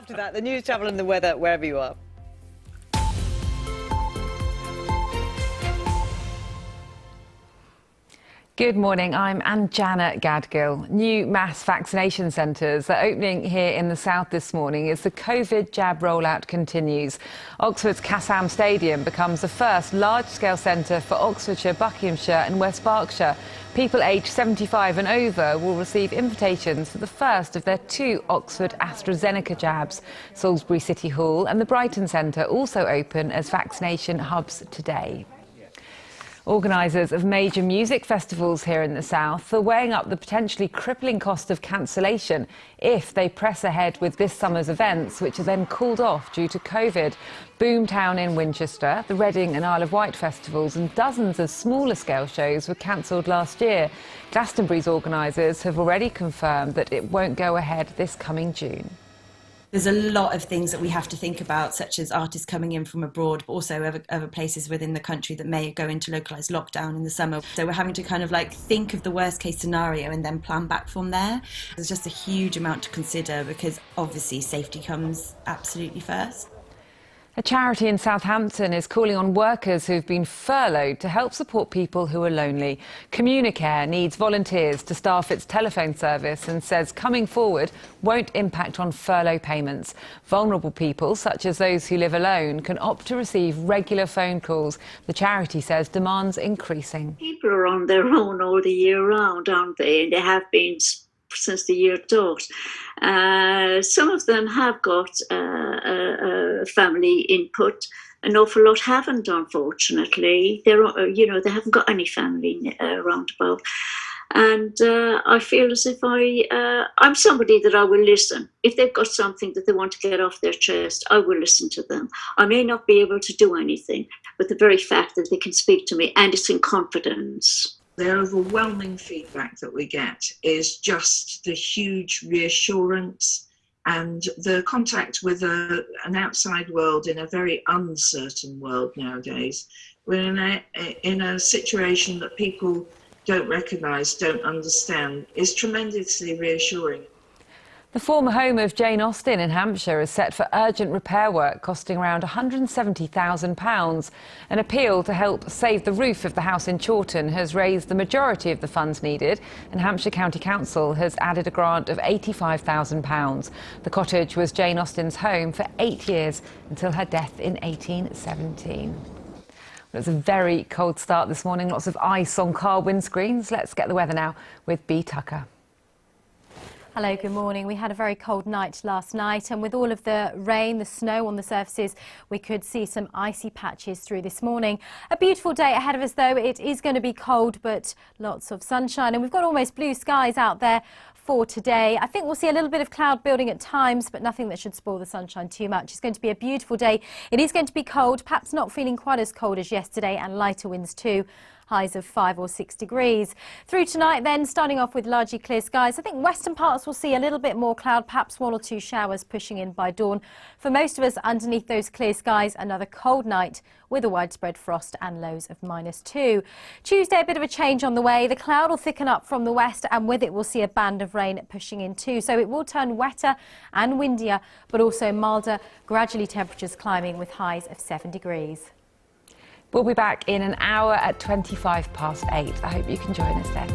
after that. The news, travel and the weather, wherever you are. Good morning, I'm Anjana Gadgil. New mass vaccination centres are opening here in the south this morning as the COVID jab rollout continues. Oxford's Cassam Stadium becomes the first large-scale centre for Oxfordshire, Buckinghamshire and West Berkshire. People aged 75 and over will receive invitations for the first of their 2 Oxford AstraZeneca jabs. Salisbury City Hall and the Brighton Centre also open as vaccination hubs today. Organisers of major music festivals here in the south are weighing up the potentially crippling cost of cancellation if they press ahead with this summer's events, which are then called off due to COVID. Boomtown in Winchester, the Reading and Isle of Wight festivals and dozens of smaller scale shows were cancelled last year. Glastonbury's organisers have already confirmed that it won't go ahead this coming June. There's a lot of things that we have to think about, such as artists coming in from abroad, but also other places within the country that may go into localised lockdown in the summer. So we're having to kind of like think of the worst case scenario and then plan back from there. There's just a huge amount to consider because obviously safety comes absolutely first. A charity in Southampton is calling on workers who've been furloughed to help support people who are lonely. Communicare needs volunteers to staff its telephone service and says coming forward won't impact on furlough payments. Vulnerable people, such as those who live alone, can opt to receive regular phone calls. The charity says demand's increasing. People are on their own all the year round, aren't they? And they have been since the year dot. Some of them have got family input. An awful lot haven't, unfortunately. They haven't got any family around about. And I feel as if I'm somebody that I will listen. If they've got something that they want to get off their chest, I will listen to them. I may not be able to do anything, but the very fact that they can speak to me and it's in confidence. The overwhelming feedback that we get is just the huge reassurance and the contact with an outside world in a very uncertain world nowadays. We're in a situation that people don't recognise, don't understand, is tremendously reassuring. The former home of Jane Austen in Hampshire is set for urgent repair work costing around £170,000. An appeal to help save the roof of the house in Chawton has raised the majority of the funds needed, and Hampshire County Council has added a grant of £85,000. The cottage was Jane Austen's home for 8 years until her death in 1817. Well, it's a very cold start this morning, lots of ice on car windscreens. Let's get the weather now with Bea Tucker. Hello, good morning. We had a very cold night last night, and with all of the rain, the snow on the surfaces, we could see some icy patches through this morning. A beautiful day ahead of us, though. It is going to be cold, but lots of sunshine, and we've got almost blue skies out there for today. I think we'll see a little bit of cloud building at times, but nothing that should spoil the sunshine too much. It's going to be a beautiful day. It is going to be cold, perhaps not feeling quite as cold as yesterday, and lighter winds too. Highs of 5 or 6 degrees. Through tonight then, starting off with largely clear skies. I think western parts will see a little bit more cloud, perhaps 1 or 2 showers pushing in by dawn. For most of us underneath those clear skies, another cold night with a widespread frost and lows of -2. Tuesday, a bit of a change on the way. The cloud will thicken up from the west, and with it we'll see a band of rain pushing in too. So it will turn wetter and windier, but also milder, gradually temperatures climbing with highs of 7 degrees. We'll be back in an hour at 8:25. I hope you can join us then.